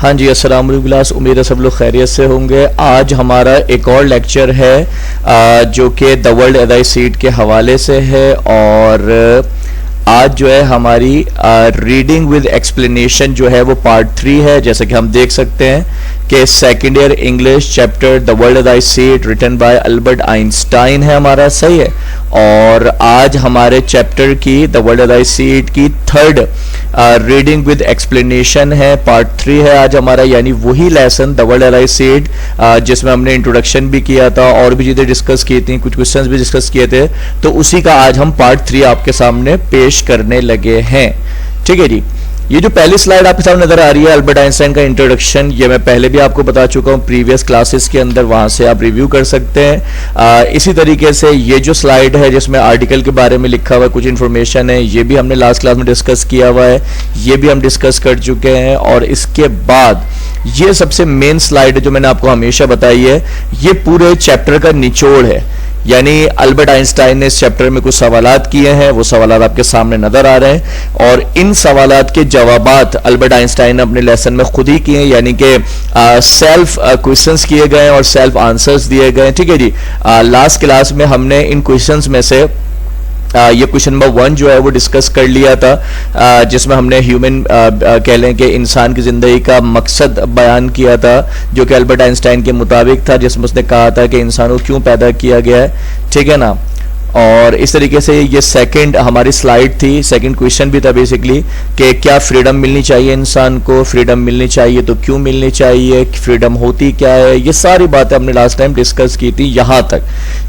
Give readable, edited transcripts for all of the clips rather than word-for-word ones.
हाँ जी, अस्सलाम वालेकुम क्लास। उम्मीद है सब लोग खैरियत से होंगे। आज हमारा एक और लेक्चर है जो कि द वर्ल्ड एदाई सीट के हवाले से है और आज जो है हमारी रीडिंग विद एक्सप्लेनेशन जो है वो पार्ट 3 है। जैसे कि हम देख सकते हैं कि second year English chapter the world as I see it written by Albert Einstein है हमारा, सही है। और आज हमारे चैप्टर की द वर्ल्ड एदाई सीट की थर्ड रीडिंग विद एक्सप्लेनेशन है, पार्ट 3 है आज हमारा, यानी वही lesson the world as I see it जिसमें हमने इंट्रोडक्शन भी किया था और भी चीजें डिस्कस की थी, कुछ क्वेश्चंस भी डिस्कस किए थे, तो उसी का आज हम पार्ट 3 आपके सामने पेश करने लगे हैं। ठीक है जी। ये जो पहली स्लाइड आपके सामने नजर आ रही है अल्बर्ट आइंस्टाइन का इंट्रोडक्शन, ये मैं पहले भी आपको बता चुका हूं प्रीवियस क्लासेस के अंदर, वहां से आप रिव्यू कर सकते हैं। इसी तरीके से ये जो स्लाइड है जिसमें आर्टिकल के बारे में लिखा हुआ है, कुछ इंफॉर्मेशन है, ये भी हमने लास्ट क्लास में डिस्कस किया हुआ है, ये भी हम डिस्कस कर चुके हैं। और इसके बाद ये सबसे मेन स्लाइड है जो मैंने आपको हमेशा बताई है, ये पूरे चैप्टर का निचोड़ है। यानी अल्बर्ट आइंस्टाइन ने इस चैप्टर में कुछ सवालात किए हैं, वो सवालात आपके सामने नजर आ रहे हैं और इन सवालात के जवाबात अल्बर्ट आइंस्टाइन ने अपने लेसन में खुद ही किए हैं, यानी कि सेल्फ क्वेश्चंस किए गए और सेल्फ आंसर्स दिए गए। ठीक है जी। लास्ट क्लास में हमने इन क्वेश्चंस में से ये क्वेश्चन नंबर 1 जो है वो डिस्कस कर लिया था, जिसमें हमने ह्यूमन कह लें कि इंसान की जिंदगी का मकसद बयान किया था, जो कि अल्बर्ट आइंस्टाइन के मुताबिक था, जिसमें उसने कहा था कि इंसान को क्यों पैदा किया गया है। ठीक है ना। और इस तरीके से ये सेकंड हमारी स्लाइड थी, सेकंड क्वेश्चन भी था बेसिकली कि क्या फ्रीडम मिलनी चाहिए इंसान को, फ्रीडम मिलनी चाहिए तो क्यों मिलनी चाहिए, फ्रीडम होती क्या है, ये सारी बातें हमने लास्ट टाइम डिस्कस की थी यहां तक।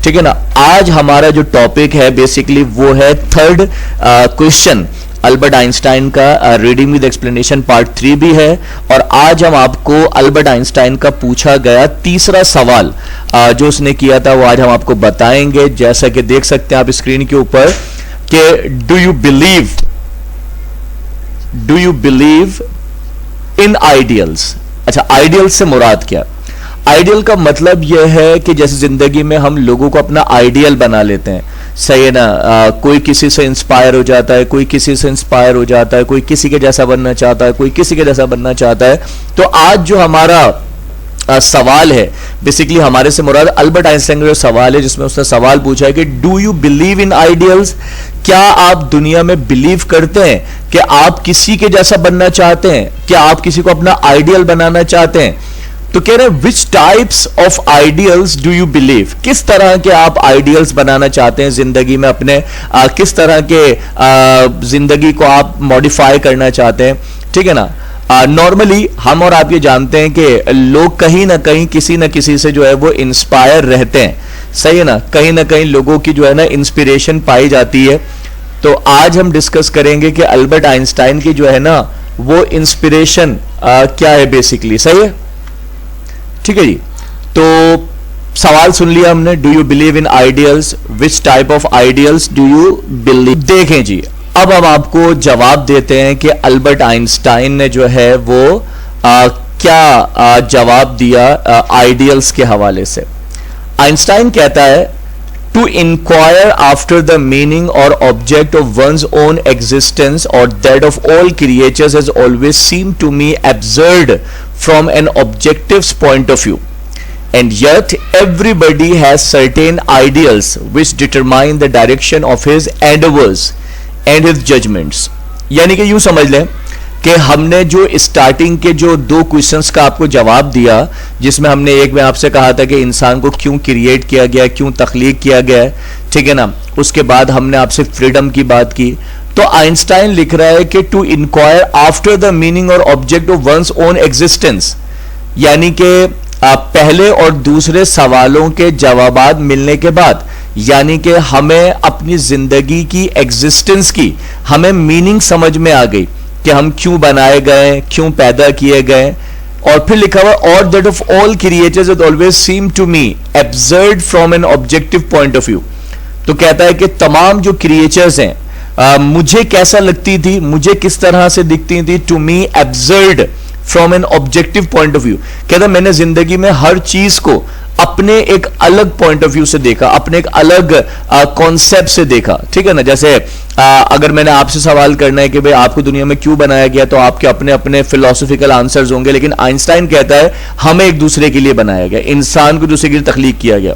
ठीक है ना। आज हमारा जो टॉपिक है बेसिकली वो है थर्ड क्वेश्चन अल्बर्ट आइंस्टाइन का, रीडिंग विद एक्सप्लेनेशन पार्ट 3 भी है। और आज हम आपको अल्बर्ट आइंस्टाइन का पूछा गया तीसरा सवाल जो उसने किया था वो आज हम आपको बताएंगे। जैसा कि देख सकते हैं आप स्क्रीन के ऊपर कि do you believe in ideals. अच्छा, आइडियल्स से मुराद क्या? आइडियल का मतलब यह है कि जैसे जिंदगी में हम लोगों को अपना आइडियल बना लेते हैं, सही है ना। कोई किसी से इंस्पायर हो जाता है, कोई किसी से इंस्पायर हो जाता है, कोई किसी के जैसा बनना चाहता है, कोई किसी के जैसा बनना चाहता है। तो आज जो हमारा सवाल है बेसिकली हमारे से मुराद अल्बर्ट आइंस्टाइन का जो सवाल है, जिसमें उसने सवाल पूछा है कि do you believe in ideals, क्या आप दुनिया में बिलीव करते हैं कि आप किसी के जैसा बनना चाहते हैं, क्या आप किसी को अपना आइडियल बनाना चाहते हैं? तो कह रहे हैं which types of ideals do you believe, किस तरह के आप आइडियल्स बनाना चाहते हैं जिंदगी में अपने, किस तरह के जिंदगी को आप मॉडिफाई करना चाहते हैं। ठीक है ना। नॉर्मली हम और आप ये जानते हैं कि लोग कहीं ना कहीं किसी ना किसी से जो है वो इंस्पायर रहते हैं, सही है ना। कहीं ना कहीं लोगों की जो है ना इंस्पिरेशन पाई जाती है। तो आज हम डिस्कस करेंगे कि अल्बर्ट आइंस्टाइन की जो है ना वो इंस्पिरेशन क्या है बेसिकली, सही है। ठीक है जी। तो सवाल सुन लिया हमने, do you believe in ideals, which type of ideals do you believe. देखें जी, अब हम आपको जवाब देते हैं कि अल्बर्ट आइंस्टाइन ने जो है वो क्या जवाब दिया आइडियल्स के हवाले से। आइंस्टाइन कहता है to inquire after the meaning or object of one's own existence or that of all creatures has always seem to me absurd from an objective point of view, and yet everybody has certain ideals which determine the direction of his endeavors and his judgments। यानी कि यूं समझ लें कि हमने जो starting के जो 2 क्वेश्चंस का आपको जवाब दिया, जिसमें हमने एक में आपसे कहा था कि इंसान को क्यों क्रिएट किया गया, क्यों तख्लीक किया गया है, ठीक है ना। उसके बाद हमने आपसे फ्रीडम की बात की। तो आइंस्टाइन लिख रहा है कि to inquire after the meaning or object of one's own existence, यानी कि पहले और दूसरे सवालों के जवाबात मिलने के बाद, यानी कि हमें अपनी जिंदगी की एग्जिस्टेंस की हमें मीनिंग समझ में आ गई कि हम क्यों बनाए गए, क्यों पैदा किए गए। और फिर लिखा हुआ और that of all creatures has always seem to me absurd from an objective point of view. तो कहता है कि तमाम जो क्रिएचर्स हैं मुझे कैसा लगती थी, मुझे किस तरह से दिखती थी, to me absurd from an objective point of view. कहता मैंने जिंदगी में हर चीज को अपने एक अलग पॉइंट ऑफ व्यू से देखा, अपने एक अलग कॉन्सेप्ट से देखा, ठीक है ना। जैसे अगर मैंने आपसे सवाल करना है कि भाई आपको दुनिया में क्यों बनाया गया, तो आपके अपने अपने फिलोसॉफिकल आंसर्स होंगे, लेकिन आइंस्टाइन कहता है हमें एक दूसरे के लिए बनाया गया, इंसान को दूसरे के लिए तख्लीक किया गया।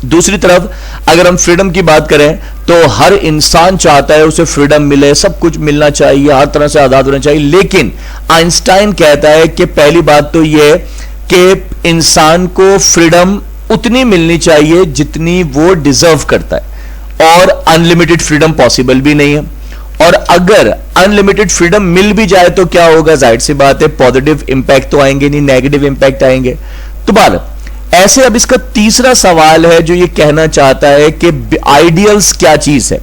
दूसरी तरफ अगर हम फ्रीडम की बात करें तो हर इंसान चाहता है उसे फ्रीडम मिले, सब कुछ मिलना चाहिए, हर तरह से आजाद होना चाहिए, लेकिन आइंस्टाइन कहता है कि पहली बात तो यह कि इंसान को फ्रीडम उतनी मिलनी चाहिए जितनी वो डिजर्व करता है, और अनलिमिटेड फ्रीडम पॉसिबल भी नहीं है। और अगर अनलिमिटेड फ्रीडम मिल भी जाए तो क्या होगा, जाहिर सी बात है पॉजिटिव इंपैक्ट तो आएंगे नहीं, नेगेटिव इंपैक्ट आएंगे। तो बात ऐसे अब इसका तीसरा सवाल है जो ये कहना चाहता है कि आइडियल्स क्या चीज है।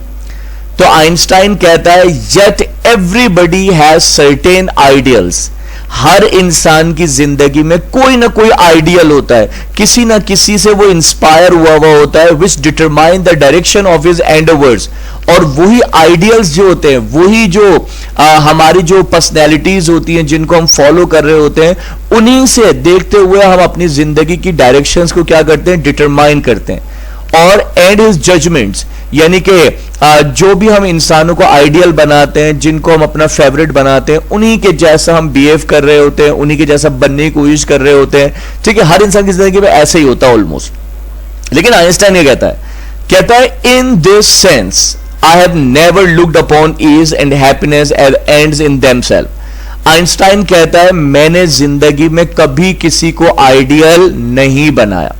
तो आइंस्टाइन कहता है yet everybody has certain ideals. हर इंसान की जिंदगी में कोई ना कोई आइडियल होता है, किसी ना किसी से वो इंस्पायर हुआ होता है, विच determine the direction of his endeavours. और वही आइडियल्स जो होते हैं, वही जो हमारी जो पर्सनैलिटीज होती हैं जिनको हम फॉलो कर रहे होते हैं, उन्हीं से देखते हुए हम अपनी जिंदगी की डायरेक्शंस को क्या करते हैं, डिटरमाइन करते हैं। और एंड हिज जजमेंट्स, यानी कि जो भी हम इंसानों को आइडियल बनाते हैं, जिनको हम अपना फेवरेट बनाते हैं, उन्हीं के जैसा हम बिहेव कर रहे होते हैं, उन्हीं के जैसा बनने की कोशिश कर रहे होते हैं, ठीक है। हर इंसान की जिंदगी में ऐसे ही होता है ऑलमोस्ट। लेकिन आइंस्टाइन ये कहता है in this sense I have never looked upon ease and happiness as ends in themself. Einstein कहता है मैंने जिंदगी में कभी किसी को आइडियल नहीं बनाया,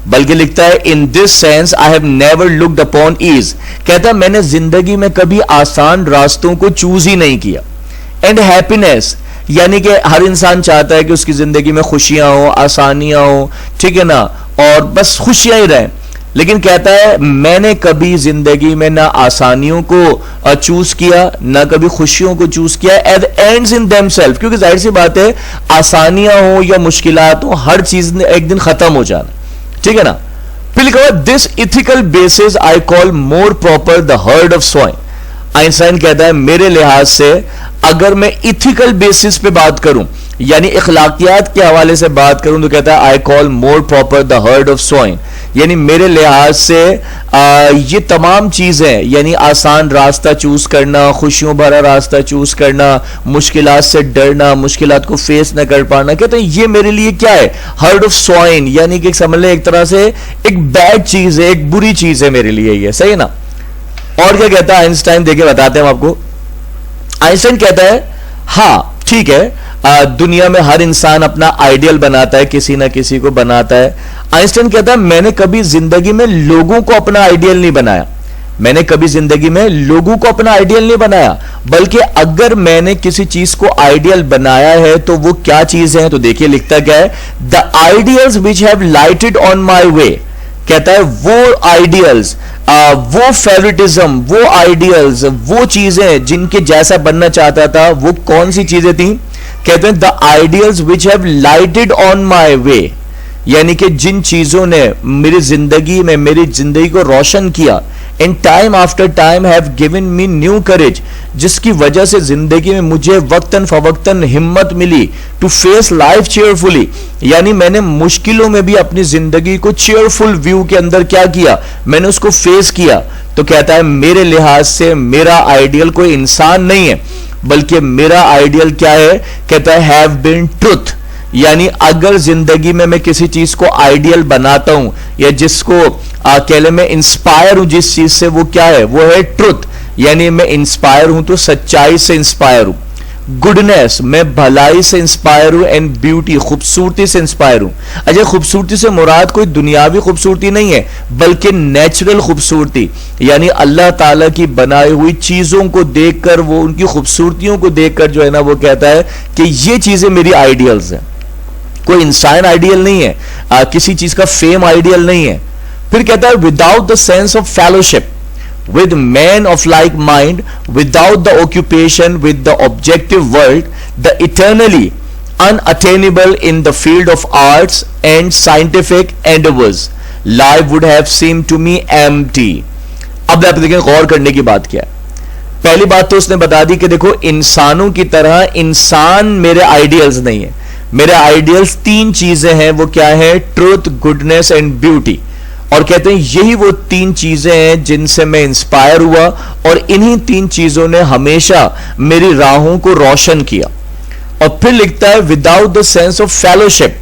बल्कि लिखता है in this sense I have never looked upon ease. कहता है मैंने जिंदगी में कभी आसान रास्तों को चूज ही नहीं किया। एंड हैप्पीनेस, यानी कि हर इंसान चाहता है कि उसकी जिंदगी में खुशियां हो, आसानियां हो, ठीक है ना, और बस खुशियां ही रहें। लेकिन कहता है मैंने कभी जिंदगी में ना आसानियों को चूज किया, ना कभी खुशियों को चूज किया एज एंड्स इन देमसेल्फ, क्योंकि जाहिर सी बात है आसानियां हो या मुश्किलात हो, हर चीज ने एक दिन खत्म हो जाना, ठीक है ना। फिर लिखा हुआ this ethical basis I call more proper the herd of swine. Einstein कहता है मेरे लिहाज से अगर मैं इथिकल बेसिस पे बात करूं, यानी इखलाकियात के हवाले से बात करूं, तो कहता है I call more proper the herd of swine. यानी मेरे लिहाज से ये तमाम चीजें, यानी आसान रास्ता चूज करना, खुशियों भरा रास्ता चूज करना, मुश्किलात से डरना, मुश्किलात को फेस न कर पाना, कहते हैं ये मेरे लिए क्या है, हर्ड ऑफ स्वॉइन, यानी कि समझ लें एक तरह से एक बैड चीज है, एक बुरी चीज है मेरे लिए ये, सही है ना। और क्या कहता है आइंस्टाइन, देखिए बताते हैं हम आपको। आइंस्टाइन कहता है हाँ ठीक है, दुनिया में हर इंसान अपना आइडियल बनाता है, किसी ना किसी को बनाता है। आइंस्टाइन कहता है मैंने कभी जिंदगी में लोगों को अपना आइडियल नहीं बनाया, मैंने कभी जिंदगी में लोगों को अपना आइडियल नहीं बनाया, बल्कि अगर मैंने किसी चीज को आइडियल बनाया है तो वो क्या चीज है, तो देखिए लिखता क्या है, the ideals which have lighted on my way. कहता है वो आइडियल्स, वो फेवरेटिज्म, वो आइडियल्स, वो चीजें जिनके जैसा बनना चाहता था, वो कौन सी चीजें थी। कहते हैं the ideals which have lighted on my way, यानी कि जिन चीजों ने मेरी जिंदगी में मेरी जिंदगी को रोशन किया, and time after time have given me new courage, जिसकी वजह से जिंदगी में मुझे वक्तन फवक्तन हिम्मत मिली टू फेस लाइफ चेयरफुली, यानी मैंने मुश्किलों में भी अपनी जिंदगी को चेयरफुल व्यू के अंदर क्या किया, मैंने उसको फेस किया। तो कहता है मेरे लिहाज से मेरा आइडियल कोई इंसान नहीं है, बल्कि मेरा आइडियल क्या है, कहता है हैव बीन ट्रुथ, यानी अगर जिंदगी में मैं किसी चीज को आइडियल बनाता हूं या जिसको कह ले मैं इंस्पायर हूं जिस चीज से, वो क्या है, वो है ट्रुथ, यानी मैं इंस्पायर हूं तो सच्चाई से इंस्पायर हूं, गुडनेस, मैं भलाई से इंस्पायर हूं, एंड ब्यूटी, खूबसूरती से इंस्पायर हूं। अच्छा, खूबसूरती से मुराद कोई दुनियावी खूबसूरती नहीं है, बल्कि नेचुरल खूबसूरती, यानी अल्लाह ताला की बनाई हुई चीजों को देखकर, वो उनकी खूबसूरतियों को देखकर जो है ना, वो कहता है कि ये चीजें मेरी आइडियल्स हैं। कोई इंसान आइडियल नहीं है, किसी चीज का फेम आइडियल नहीं है। फिर कहता है without the sense of fellowship with men of like mind, without the occupation with the objective world, the eternally unattainable in the field of arts and scientific endeavors, life would have seemed to me empty. अब आप देखें गौर करने की बात क्या है। पहली बात तो उसने बता दी कि देखो इंसानों की तरह इंसान मेरे आइडियल्स नहीं है। मेरे आइडियल्स तीन चीजें हैं, वो क्या है? Truth, goodness and beauty. और कहते हैं यही वो तीन चीजें हैं जिनसे मैं इंस्पायर हुआ और इन्हीं तीन चीजों ने हमेशा मेरी राहों को रोशन किया। और फिर लिखता है without the sense of fellowship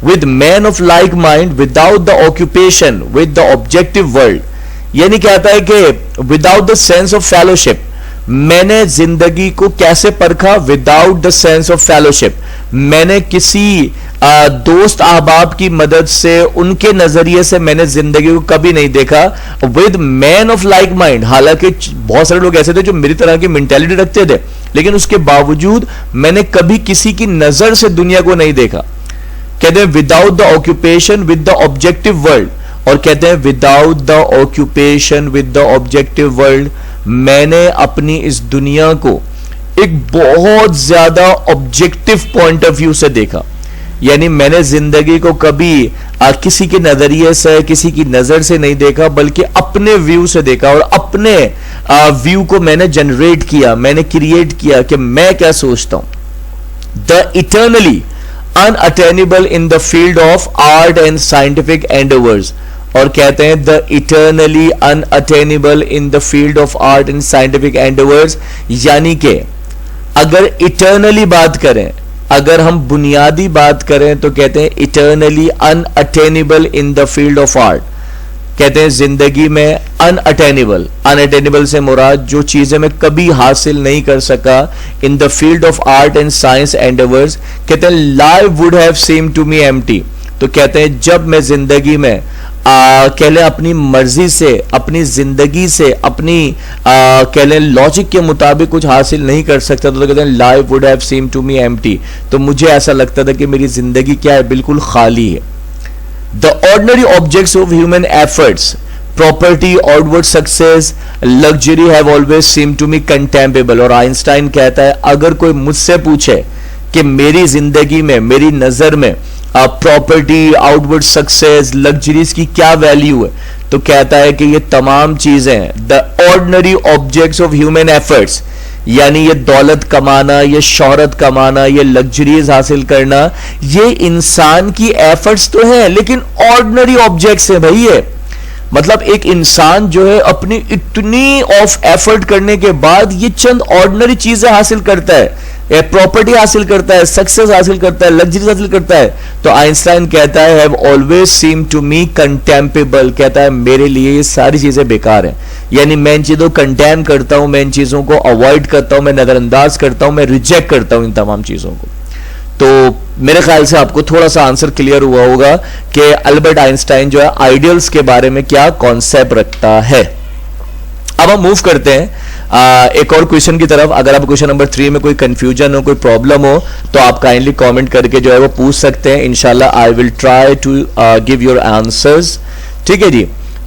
with men of like mind, without the occupation with the objective world। यानी कहता है कि without the sense of fellowship, मैंने जिंदगी को कैसे परखा? without the sense of fellowship, मैंने किसी दोस्त अहबाब की मदद से, उनके नजरिए से मैंने जिंदगी को कभी नहीं देखा। With man of like mind, हालांकि बहुत सारे लोग ऐसे थे जो मेरी तरह की मेंटेलिटी रखते थे, लेकिन उसके बावजूद मैंने कभी किसी की नजर से दुनिया को नहीं देखा। कहते हैं without the occupation with the objective world, और कहते हैं without the occupation with the objective world, मैंने अपनी इस दुनिया को एक बहुत ज्यादा ऑब्जेक्टिव पॉइंट ऑफ व्यू से देखा। यानी मैंने जिंदगी को कभी किसी के नजरिए से, किसी की नजर से नहीं देखा, बल्कि अपने व्यू से देखा और अपने व्यू को मैंने जनरेट किया, मैंने क्रिएट किया कि मैं क्या सोचता हूं। The eternally unattainable in the field of art and scientific endeavors, और कहते हैं the eternally unattainable in the field of art and scientific endeavours. यानी कि अगर इटर्नली बात करें, अगर हम बुनियादी बात करें, तो कहते हैं eternally unattainable in the field of art. कहते हैं जिंदगी में अनअटेनेबल, अनअटेनेबल से मुराद जो चीजें मैं कभी हासिल नहीं कर सका in the field of art and science endeavours. कहते हैं life would have seemed to me empty. तो कहते हैं जब मैं जिंदगी में कह लें अपनी मर्जी से, अपनी जिंदगी से, अपनी कह लें लॉजिक के मुताबिक कुछ हासिल नहीं कर सकता, तो कहते हैं life would have seemed to me empty. तो मुझे ऐसा लगता था कि मेरी जिंदगी क्या है? बिल्कुल खाली है। The ordinary objects of human efforts, property, outward success, luxury have always seemed to me contemptible। और आइंस्टाइन कहता है अगर कोई मुझसे पूछे कि मेरी जिंदगी में, मेरी नजर में प्रॉपर्टी, आउटवर्ड सक्सेस, लग्जरीज की क्या वैल्यू है, तो कहता है कि ये तमाम चीजें the ordinary objects of human efforts, यानी ये दौलत कमाना, ये शोहरत कमाना, ये लग्जरीज हासिल करना, ये इंसान की एफर्ट्स तो है, लेकिन ऑर्डिनरी ऑब्जेक्ट्स है भाई। ये मतलब एक इंसान जो है अपनी इतनी ऑफ एफर्ट करने के बाद ये चंद ऑर्डिनरी चीजें हासिल करता है, प्रॉपर्टी हासिल करता है, सक्सेस हासिल करता है, लग्जरी हासिल करता है। तो आइंस्टाइन कहता है have always seem to me contemptible. कहता है मेरे लिए ये सारी चीजें बेकार हैं, यानी मैं इन चीजों को कंटेम करता हूं, मैं इन चीजों को अवॉइड करता हूं, मैं नजरअंदाज करता हूं, मैं रिजेक्ट करता हूं इन तमाम चीजों को। तो मेरे ख्याल से आपको थोड़ा सा आंसर क्लियर हुआ होगा कि अल्बर्ट आइंस्टाइन जो है आइडियल्स के बारे में क्या कॉन्सेप्ट रखता है। अब हम मूव करते हैं एक और क्वेश्चन की तरफ। अगर आप क्वेश्चन नंबर 3 में कोई कंफ्यूजन हो, कोई प्रॉब्लम हो, तो आप काइंडली कमेंट करके जो है वो पूछ सकते हैं। इंशाल्लाह I will try to give your answers. ठीक है जी।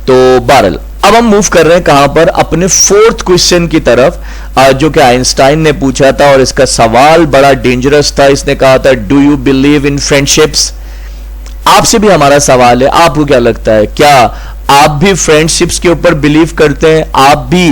तो बहरहाल अब हम मूव कर रहे हैं कहां पर? अपने 4th क्वेश्चन की तरफ, जो कि आइंस्टाइन ने पूछा था, और इसका सवाल बड़ा डेंजरस था। इसने कहा था do you believe in friendships. आपसे भी हमारा सवाल है, आपको क्या लगता है, क्या आप भी फ्रेंडशिप्स के ऊपर बिलीव करते हैं? आप भी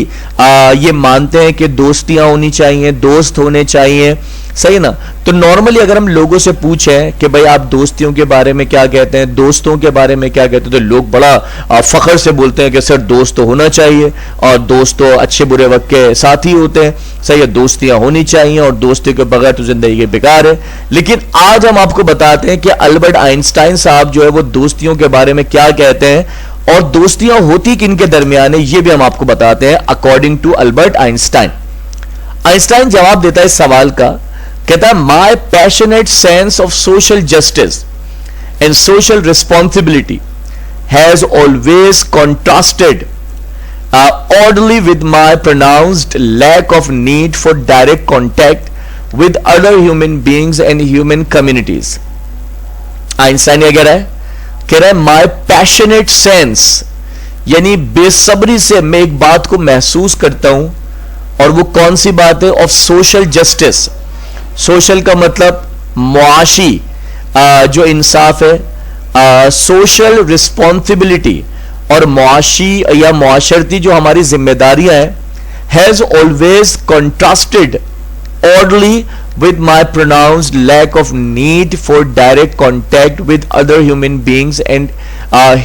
ये मानते हैं कि दोस्तियां होनी चाहिए, दोस्त होने चाहिए, सही ना? तो नॉर्मली अगर हम लोगों से पूछें कि भाई आप दोस्तियों के बारे में क्या कहते हैं, दोस्तों के बारे में क्या कहते हैं, तो लोग बड़ा फख्र से बोलते हैं कि सर दोस्त तो होना चाहिए, और दोस्त तो अच्छे बुरे वक्त के साथी होते हैं, सही है, दोस्तियां होनी चाहिए, और दोस्ती के बगैर तो जिंदगी बेकार है। लेकिन आज हम आपको बताते हैं कि अल्बर्ट आइंस्टाइन साहब जो है वो दोस्तियों के बारे में क्या कहते हैं, और दोस्तियां होती किन के दरमियान है, ये भी हम आपको बताते हैं according to Albert Einstein. Einstein जवाब देता है इस सवाल का, कहता है my passionate sense of social justice and social responsibility has always contrasted orderly with my pronounced lack of need for direct contact with other human beings and human communities। Einstein ये कह रहा है माई पैशनेट सेंस, यानी बेसब्री से मैं एक बात को महसूस करता हूं, और वो कौन सी बात है? Of social justice. सोशल का मतलब मुआशी जो इंसाफ है, सोशल रिस्पॉन्सिबिलिटी और मुआशी या मुआशरती जो हमारी जिम्मेदारियां हैं, has always contrasted oddly with my pronounced lack of need for direct contact with other human beings and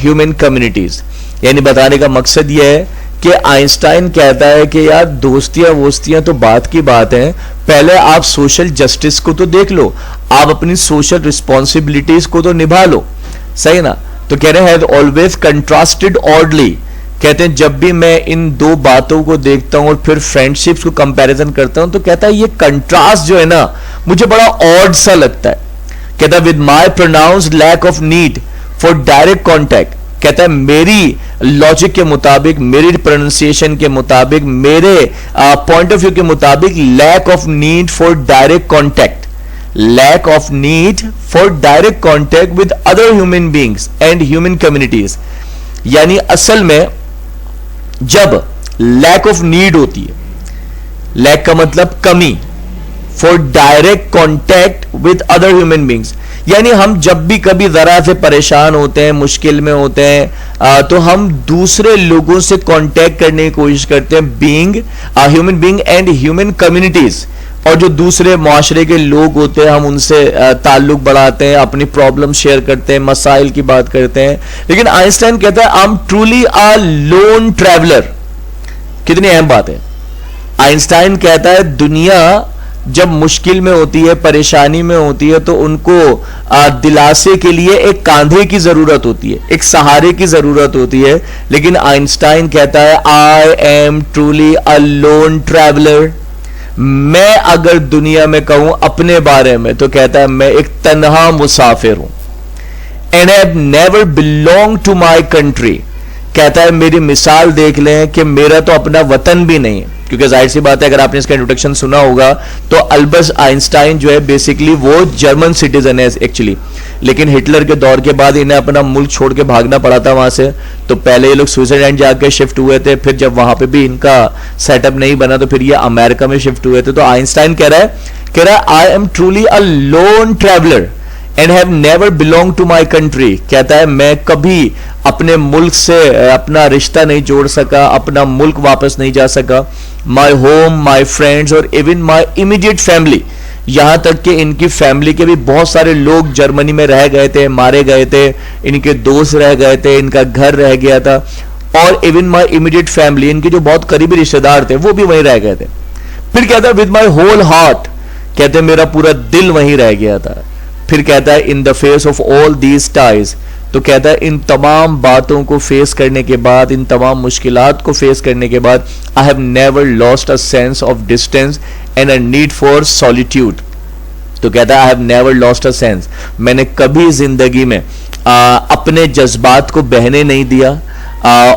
human communities. यानी बताने का मकसद यह है कि आइंस्टाइन कहता है कि यार दोस्तियां वोस्तियां तो बात की बात है, पहले आप सोशल जस्टिस को तो देख लो, आप अपनी सोशल रिस्पॉन्सिबिलिटीज को तो निभा लो, सही ना। तो कह रहे हैं ऑलवेज कंट्रास्टेड ऑडली, कहते हैं जब भी मैं इन दो बातों को देखता हूं और फिर फ्रेंडशिप्स को कंपैरिजन करता हूं तो कहता है ये कंट्रास्ट जो है ना मुझे बड़ा ऑड सा लगता है। कहता है with my pronounced lack of need for direct contact, कहता है मेरी लॉजिक के मुताबिक, मेरी प्रोनाउंसिएशन के मुताबिक, मेरे पॉइंट ऑफ व्यू के मुताबिक lack of need for direct contact, lack of need for direct contact with other human beings and human communities. यानी असल में जब लैक ऑफ नीड होती है, लैक का मतलब कमी, for direct contact with other human beings, यानी हम जब भी कभी जरा से परेशान होते हैं, मुश्किल में होते हैं, तो हम दूसरे लोगों से कांटेक्ट करने की कोशिश करते हैं, being human being and human communities, और जो दूसरे माशरे के लोग होते हैं हम उनसे ताल्लुक बढ़ाते हैं, अपनी प्रॉब्लम शेयर करते हैं, मसाइल की बात करते हैं। लेकिन आइंस्टाइन कहता है I am truly a lone traveller. कितनी अहम बात है। आइंस्टाइन कहता है दुनिया जब मुश्किल में होती है, परेशानी में होती है, तो उनको दिलासे के लिए एक कांधे की जरूरत होती है, एक सहारे की जरूरत होती है। लेकिन आइंस्टाइन कहता है I am truly a lone traveller. मैं अगर दुनिया में कहूं अपने बारे में तो कहता है मैं एक तन्हा मुसाफिर हूं। And have never belong to my country, कहता है मेरी मिसाल देख लें कि मेरा तो अपना वतन भी नहीं है, क्योंकि जाहिर सी बात है अगर आपने इसका इंट्रोडक्शन सुना होगा तो अल्बर्ट आइंस्टाइन जो है बेसिकली वो जर्मन सिटीजन है एक्चुअली, लेकिन हिटलर के दौर के बाद इन्हें अपना मुल्क छोड़ के भागना पड़ा था वहां से। तो पहले ये लोग स्विट्जरलैंड जाके शिफ्ट हुए थे, फिर जब वहां पे भी इनका सेटअप नहीं बना तो फिर ये अमेरिका में शिफ्ट हुए थे। तो आइंस्टाइन कह रहा है I am truly a lone traveller and have never belong to my country, कहता है मैं कभी अपने मुल्क से अपना रिश्ता नहीं जोड़ सका, अपना मुल्क वापस नहीं जा सका। माई होम, माई फ्रेंड्स और इवन माई इमीडिएट फैमिली, यहां तक कि इनकी फैमिली के भी बहुत सारे लोग जर्मनी में रह गए थे, मारे गए थे, इनके दोस्त रह गए थे, इनका घर रह गया था, और इवन माई इमीडिएट फैमिली, इनके जो बहुत करीबी रिश्तेदार थे वो भी वहीं रह गए थे। फिर कहता है विद माई होल हार्ट, कहते मेरा पूरा दिल वहीं रह गया था। फिर कहता है in the face of all these ties, तो कहता है इन तमाम बातों को फेस करने के बाद, इन तमाम मुश्किलात को फेस करने के बाद, आई have never lost a sense of distance and a need for solitude. तो कहता है आई have never lost a sense, मैंने कभी जिंदगी में अपने जज्बात को बहने नहीं दिया,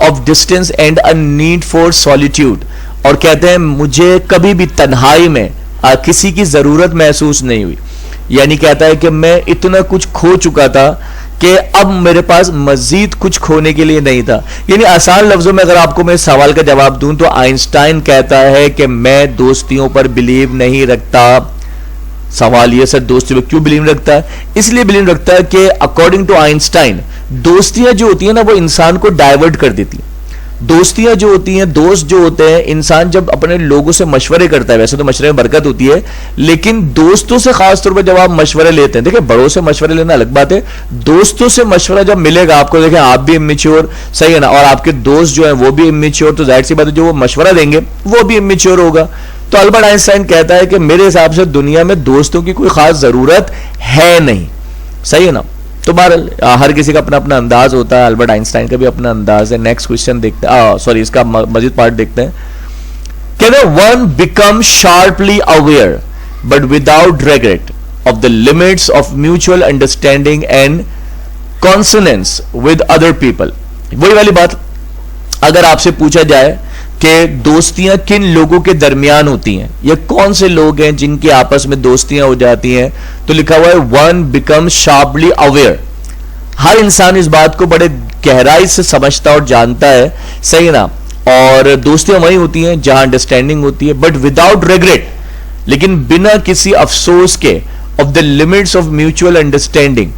of distance and a need for solitude. और कहते हैं मुझे कभी भी तन्हाई में किसी की जरूरत महसूस नहीं हुई। यानी कहता है कि मैं इतना कुछ खो चुका था कि अब मेरे पास मजीद कुछ खोने के लिए नहीं था। यानी आसान लफ्जों में अगर आपको मैं इस सवाल का जवाब दूं तो आइंस्टाइन कहता है कि मैं दोस्तियों पर बिलीव नहीं रखता। सवाल यह सर दोस्ती में क्यों बिलीव रखता है? इसलिए बिलीव रखता है कि अकॉर्डिंग टू आइंस्टाइन दोस्तियां जो होती है ना वो इंसान को डाइवर्ट कर देती है। दोस्तियां जो होती हैं, दोस्त जो होते हैं, इंसान जब अपने लोगों से मशवरे करता है, वैसे तो मशवरे में बरकत होती है, लेकिन दोस्तों से खासतौर पर जब आप मशवरे लेते हैं, देखिए बड़ों से मशवरे लेना अलग बात है, दोस्तों से मशवरा जब मिलेगा आपको, देखें आप भी इमेच्योर, सही है ना, और आपके दोस्त जो है वो भी इमेच्योर, तो जाहिर सी बात है जो वो मशवरा देंगे वो भी इमेच्योर होगा। तो अल्बर्ट आइंस्टाइन कहता है कि मेरे हिसाब से दुनिया में दोस्तों की कोई खास जरूरत है नहीं, सही है ना। तो बहरहाल हर किसी का अपना अपना अंदाज होता है, अल्बर्ट आइंस्टाइन का भी अपना अंदाज है। नेक्स्ट क्वेश्चन देखते हैं, सॉरी इसका मजीद पार्ट देखते हैं। कहते one become sharply aware but without regret of the limits of mutual understanding and consonance with other people. वही वाली बात, अगर आपसे पूछा जाए कि दोस्तियां किन लोगों के दरमियान होती हैं, या कौन से लोग हैं जिनकी आपस में दोस्तियां हो जाती हैं, तो लिखा हुआ है वन बिकम शार्पली अवेयर। हर इंसान इस बात को बड़े गहराई से समझता और जानता है, सही ना। और दोस्तियां वही होती हैं जहां अंडरस्टैंडिंग होती है, बट विदाउट रिग्रेट, लेकिन बिना किसी अफसोस के, of the limits of mutual understanding,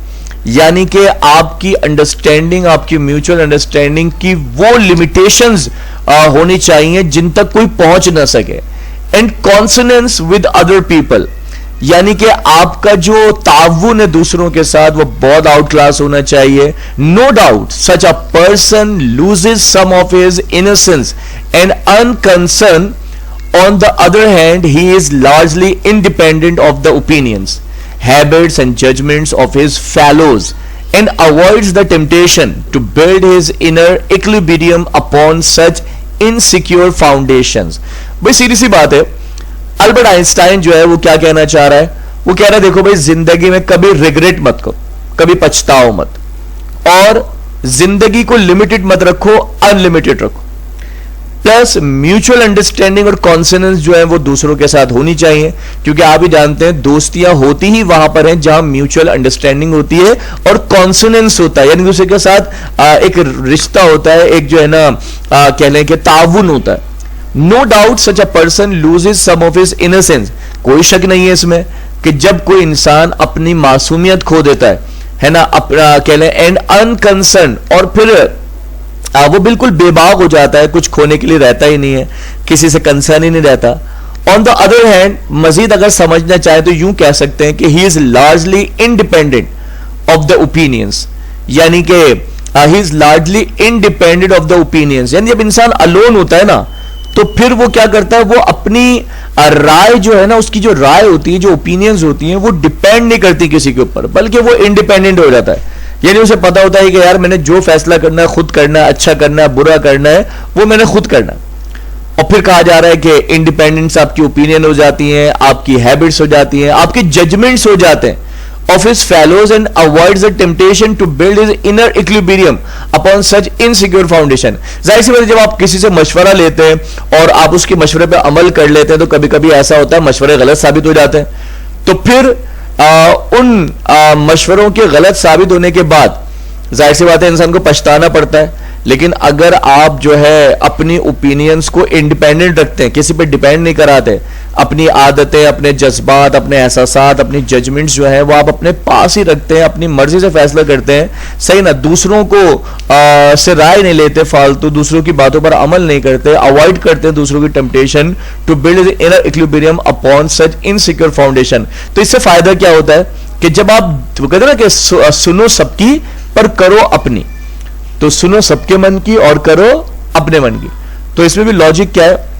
यानी कि आपकी अंडरस्टैंडिंग, आपकी म्यूचुअल अंडरस्टैंडिंग की वो लिमिटेशंस होनी चाहिए जिन तक कोई पहुंच ना सके। And consonance with other people, यानी कि आपका जो ताउन है दूसरों के साथ वो बहुत आउट क्लास होना चाहिए। No doubt such a person loses some of his innocence and unconcern. On the other hand, he is largely independent of the opinions, habits and judgments of his fellows and avoids the temptation to build his inner equilibrium upon such insecure foundations। भाई सीधी सी बात है, Albert Einstein जो है वो क्या कहना चाह रहा है? वो कह रहा है देखो भाई, जिंदगी में कभी रिग्रेट मत करो, कभी पछताओ मत, और जिंदगी को लिमिटेड मत रखो, अनलिमिटेड रखो। प्लस म्यूचुअल अंडरस्टैंडिंग और कॉन्सेंस जो है वो दूसरों के साथ होनी चाहिए, क्योंकि आप ही जानते हैं दोस्तियां होती ही वहां पर हैं जहां म्यूचुअल अंडरस्टैंडिंग होती है और कॉन्सोनेंस होता है, यानी दूसरे के साथ एक रिश्ता होता है, एक जो है ना कह लें कि ताउन होता है। No doubt such a person loses some of his innocence. कोई शक नहीं है इसमें कि जब कोई इंसान अपनी मासूमियत खो देता है ना, अपना कह लें एंड अनकंसर्न, और फिर वो बिल्कुल बेबाक हो जाता है, कुछ खोने के लिए रहता ही नहीं है, किसी से कंसर्न ही नहीं रहता। ऑन द अदर हैंड, मजीद अगर समझना चाहे तो यूं कह सकते हैं कि he is largely independent of the opinions, यानी कि he is largely independent of the opinions. यानी जब इंसान अलोन होता है ना, तो फिर वो क्या करता है, वो अपनी राय जो है ना, उसकी जो राय होती है, जो ओपिनियंस होती हैं, वो डिपेंड नहीं करती किसी के ऊपर, बल्कि वो इंडिपेंडेंट हो जाता है। यानी उसे पता होता है कि यार मैंने जो फैसला करना है खुद करना है, अच्छा करना है बुरा करना है वो मैंने खुद करना है। और फिर कहा जा रहा है कि इंडिपेंडेंस आपकी ओपिनियन हो जाती है, आपकी हैबिट्स हो जाती हैं, आपके जजमेंट्स हो जाते हैं of his fellows and avoids the temptation to build his inner equilibrium upon such insecure foundation. जाहिर सी बात है, जब आप किसी से मशवरा लेते हैं और आप उसके मशवरे पर अमल कर लेते हैं तो कभी कभी ऐसा होता है मशवरे गलत साबित हो जाते हैं, तो फिर उन मशवरों के गलत साबित होने के बाद जाहिर सी बात है इंसान को पछताना पड़ता है। लेकिन अगर आप जो है अपनी ओपिनियंस को इंडिपेंडेंट रखते हैं, किसी पे डिपेंड नहीं कराते, अपनी आदतें, अपने जज्बात, अपने एहसासात, अपनी जजमेंट्स जो है वो आप अपने पास ही रखते हैं, अपनी मर्जी से फैसला करते हैं, सही ना, दूसरों को से राय नहीं लेते फालतू, दूसरों की बातों पर अमल नहीं करते, अवॉइड करते हैं दूसरों की temptation to build inner equilibrium upon such insecure foundation. तो इससे फायदा क्या होता है कि जब आप कहते हैं ना कि सुनो सबकी पर करो अपनी, तो सुनो सबके मन की और करो अपने मन की। तो इसमें भी लॉजिक क्या है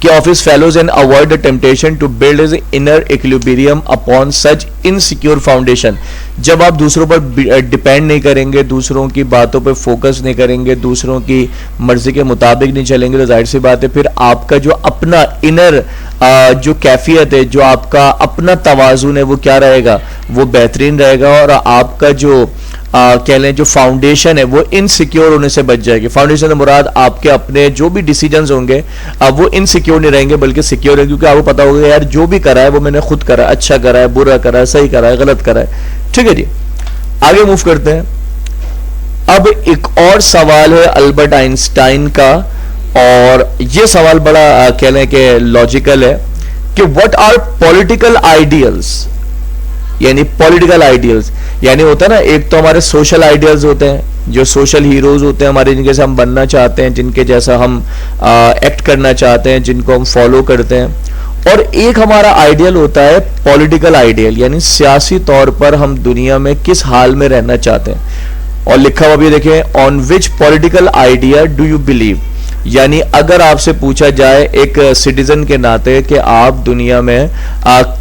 कि of his fellows and avoid the temptation to build his inner equilibrium upon such insecure foundation. जब आप दूसरों पर डिपेंड नहीं करेंगे, दूसरों की बातों पर फोकस नहीं करेंगे, दूसरों की मर्जी के मुताबिक नहीं चलेंगे, तो जाहिर सी बात है फिर आपका जो अपना इनर जो कैफियत है, जो आपका अपना तवाजुन है, वो क्या रहेगा, वो बेहतरीन रहेगा, और आपका जो कह लें जो फाउंडेशन है वो इनसिक्योर होने से बच जाएगी। फाउंडेशन से मुराद आपके अपने जो भी डिसीजंस होंगे अब वो इनसिक्योर नहीं रहेंगे बल्कि सिक्योर है, क्योंकि आपको पता होगा यार जो भी करा है वो मैंने खुद करा, अच्छा करा है, बुरा करा है, सही करा है, गलत करा है। ठीक है जी, आगे मूव करते हैं। अब एक और सवाल है अल्बर्ट आइंस्टाइन का, और ये सवाल बड़ा कह लें कि लॉजिकल है कि व्हाट आर पॉलिटिकल आइडियल्स। यानी पॉलिटिकल आइडियल्स यानी होता है ना, एक तो हमारे सोशल आइडियल्स होते हैं, जो सोशल हीरोज होते हैं हमारे, जिनके जैसे हम बनना चाहते हैं, जिनके जैसा हम एक्ट करना चाहते हैं, जिनको हम फॉलो करते हैं, और एक हमारा आइडियल होता है पॉलिटिकल आइडियल, यानी सियासी तौर पर हम दुनिया में किस हाल में रहना चाहते हैं। और लिखा हुआ भी देखें, on which political idea do you believe. यानी अगर आपसे पूछा जाए एक सिटीजन के नाते कि आप दुनिया में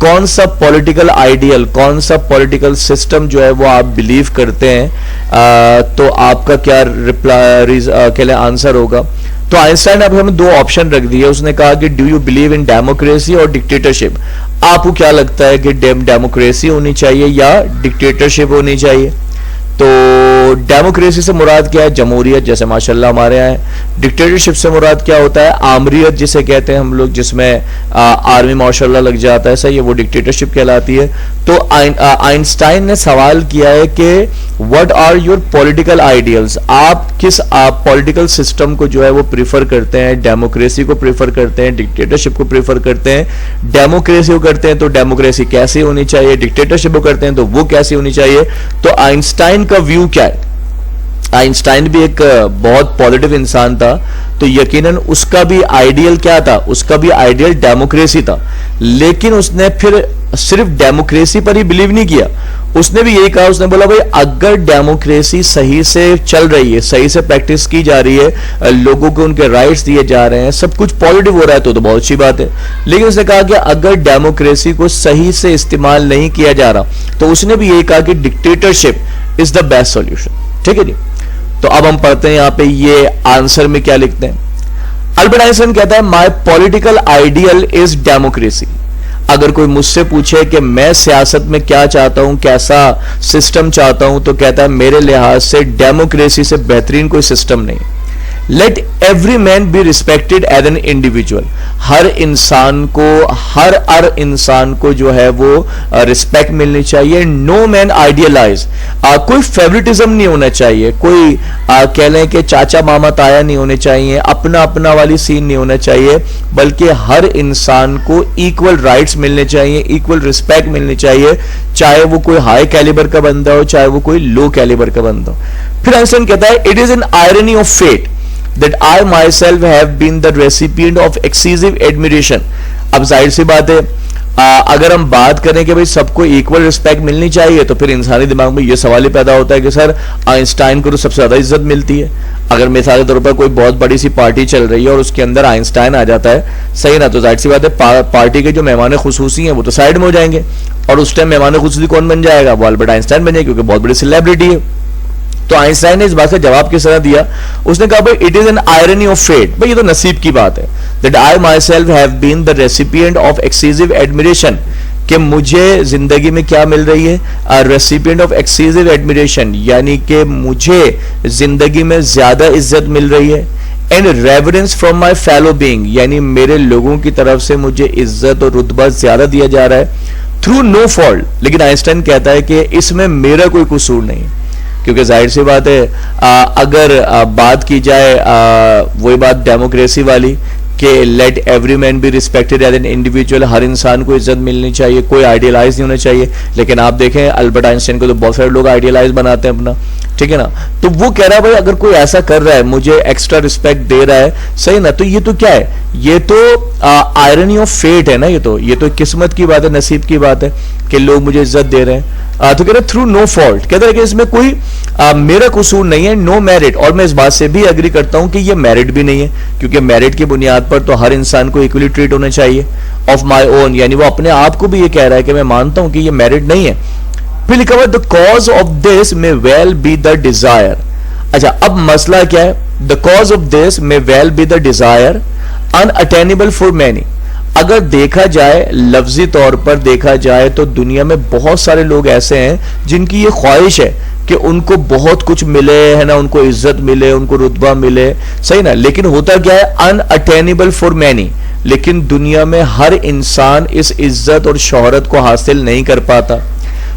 कौन सा पॉलिटिकल आइडियल, कौन सा पॉलिटिकल सिस्टम जो है वो आप बिलीव करते हैं, तो आपका क्या रिप्लाई आंसर होगा। तो आइंस्टाइन ने हमें दो ऑप्शन रख दिए। उसने कहा कि do you believe in democracy और डिक्टेटरशिप। आपको क्या लगता है कि डेमोक्रेसी होनी चाहिए या डिक्टेटरशिप होनी चाहिए? तो डेमोक्रेसी से मुराद क्या है? जमहूरियत, जैसे माशाल्लाह हमारे यहाँ है। डिक्टेटरशिप से मुराद क्या होता है? आमरियत जिसे कहते हैं हम लोग, जिसमें आर्मी माशाल्लाह लग जाता है, सही है, वो डिक्टेटरशिप कहलाती है। तो आइंस्टाइन ने सवाल किया है कि what are your political ideals, आप किस पॉलिटिकल सिस्टम को जो है वो प्रीफर करते हैं? डेमोक्रेसी को प्रीफर करते हैं, डिक्टेटरशिप को प्रीफर करते हैं? डेमोक्रेसी को करते हैं तो डेमोक्रेसी कैसी होनी चाहिए, डिक्टेटरशिप को करते हैं तो वो कैसी होनी चाहिए? तो आइंस्टाइन का व्यू क्या है? आइंस्टाइन भी एक बहुत पॉजिटिव इंसान था, तो यकीनन उसका भी आइडियल क्या था? उसका भी आइडियल डेमोक्रेसी था, लेकिन उसने फिर सिर्फ डेमोक्रेसी पर ही बिलीव नहीं किया। उसने भी यही कहा, उसने बोला भाई अगर डेमोक्रेसी सही से चल रही है, सही से प्रैक्टिस की जा रही है, लोगों को उनके राइट्स दिए जा रहे हैं, सब कुछ पॉजिटिव हो रहा है तो बहुत अच्छी बात है। लेकिन उसने कहा कि अगर डेमोक्रेसी को सही से इस्तेमाल नहीं किया जा रहा, तो उसने भी यही कहा कि dictatorship is the best solution. ठीक है जी। तो अब हम पढ़ते हैं यहां पे ये आंसर में क्या लिखते हैं। अल्बर्ट आइंस्टाइन कहता है my political ideal is democracy. अगर कोई मुझसे पूछे कि मैं सियासत में क्या चाहता हूं, कैसा सिस्टम चाहता हूं, तो कहता है मेरे लिहाज से डेमोक्रेसी से बेहतरीन कोई सिस्टम नहीं। Let every man be respected as an individual. हर इंसान को जो है वो रिस्पेक्ट मिलनी चाहिए। नो मैन आइडियलाइज, कोई फेवरेटिज्म नहीं होना चाहिए, कोई कह लें कि चाचा मामा ताया नहीं होने चाहिए, अपना अपना वाली सीन नहीं होना चाहिए, बल्कि हर इंसान को इक्वल राइट्स मिलने चाहिए, इक्वल रिस्पेक्ट मिलनी चाहिए, चाहे वो कोई हाई कैलिबर का बंदा हो, चाहे वो कोई लो कैलिबर का बंदा हो। फिर आइंस्टाइन कहता है it is an irony of fate that I myself have been the recipient of excessive admiration। अब जाहिर सी बात है, अगर हम बात करें कि भाई सबको इक्वल रिस्पेक्ट मिलनी चाहिए, तो फिर इंसानी दिमाग में ये सवाल ही पैदा होता है कि सर आइंस्टाइन को तो सबसे ज्यादा इज्जत मिलती है। अगर मिसाल के तौर पर कोई बहुत बड़ी सी पार्टी चल रही है और उसके अंदर आइंस्टाइन आ जाता है, सही ना, तो जाहिर सी बात है पार्टी के जो मेहमान खुसूसी हैं वो तो साइड में हो जाएंगे, और उस टाइम मेहमान खुसूसी कौन बन जाएगा? वो अल्बर्ट आइंस्टाइन बन जाएगा, क्योंकि बहुत बड़ी सेलिब्रिटी है। तो आइंस्टाइन ने इस बात का जवाब किस तरह दिया? उसने कहा भाई it is an irony of fate, भाई ये तो नसीब की बात है। That I myself have been the recipient of excessive admiration, कि मुझे जिंदगी में क्या मिल रही है? रेसिपिएंट ऑफ एक्सेसिव एडमिरेशन, यानी कि मुझे जिंदगी में ज्यादा इज्जत मिल रही है। And reverence from my fellow being, यानी मेरे लोगों की तरफ से मुझे इज्जत और रुतबा ज्यादा दिया जा रहा है, थ्रू नो फॉल्ट। लेकिन आइंस्टाइन कहता है कि इसमें मेरा कोई कसूर नहीं है, क्योंकि जाहिर सी बात है अगर बात की जाए वही बात डेमोक्रेसी वाली कि let every man be respected as an individual, हर इंसान को इज्जत मिलनी चाहिए, कोई आइडियलाइज नहीं होना चाहिए। लेकिन आप देखें अल्बर्ट आइंस्टाइन को तो बहुत सारे लोग आइडियलाइज बनाते हैं अपना, ठीक है ना। तो वो कह रहा है भाई अगर कोई ऐसा कर रहा है, मुझे एक्स्ट्रा रिस्पेक्ट दे रहा है, सही ना, तो ये तो क्या है? ये तो आयरनी ऑफ फेट है ना, ये तो किस्मत की बात है, नसीब की बात है कि लोग मुझे इज्जत दे रहे हैं। तो कह रहे थ्रू नो फॉल्ट, कहते हैं कि इसमें कोई मेरा कसूर नहीं है, नो मेरिट। और मैं इस बात से भी एग्री करता हूं कि ये मेरिट भी नहीं है, क्योंकि मेरिट की बुनियाद पर तो हर इंसान को इक्वली ट्रीट होना चाहिए। ऑफ माई ओन, यानी वो अपने आप को भी ये कह रहा है कि मैं मानता हूं कि ये मेरिट नहीं है। फिर लिखा हुआ the cause of this may well be the desire. अच्छा, अब मसला क्या है? The cause of this may well be the desire unattainable for many. अगर देखा जाए, लफ्जी तौर पर देखा जाए, तो दुनिया में बहुत सारे लोग ऐसे हैं जिनकी ये ख्वाहिश है कि उनको बहुत कुछ मिले, है ना, उनको इज्जत मिले, उनको रुतबा मिले, सही ना। लेकिन होता क्या है? Unattainable for many. लेकिन दुनिया में हर इंसान इस इज्जत और शोहरत को हासिल नहीं कर पाता।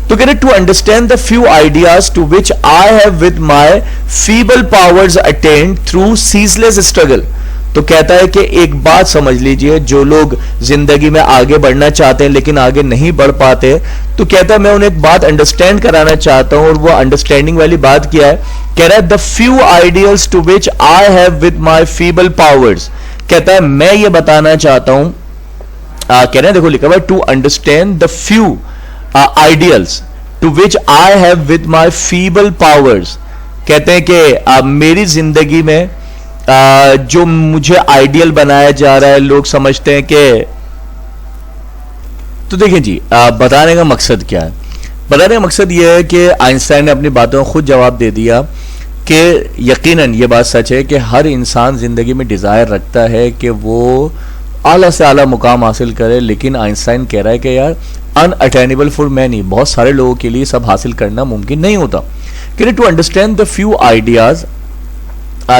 तो कह रहे to understand the few ideas to which I have with my feeble powers attend through ceaseless struggle. तो कहता है कि एक बात समझ लीजिए, जो लोग जिंदगी में आगे बढ़ना चाहते हैं लेकिन आगे नहीं बढ़ पाते, तो कहता है मैं उन्हें एक बात अंडरस्टैंड कराना चाहता हूं, और वो अंडरस्टैंडिंग वाली बात क्या है? कह रहा है the few ideals to which I have with my feeble powers. कहता है मैं ये बताना चाहता हूं, कह रहे हैं देखो लिखा हुआ to understand the few ideals to which I have with my feeble powers. कहते हैं कि मेरी जिंदगी में जो मुझे आइडियल बनाया जा रहा है, लोग समझते हैं कि, तो देखिए जी, बताने का मकसद क्या है? बताने का मकसद यह है कि आइंस्टाइन ने अपनी बातों को खुद जवाब दे दिया कि यकीनन ये बात सच है कि हर इंसान जिंदगी में डिजायर रखता है कि वो आला से आला मुकाम हासिल करे। लेकिन आइंस्टाइन कह रहा है कि यार अनअटेनेबल फॉर मैनी, बहुत सारे लोगों के लिए सब हासिल करना मुमकिन नहीं होता। Can to understand the few ideas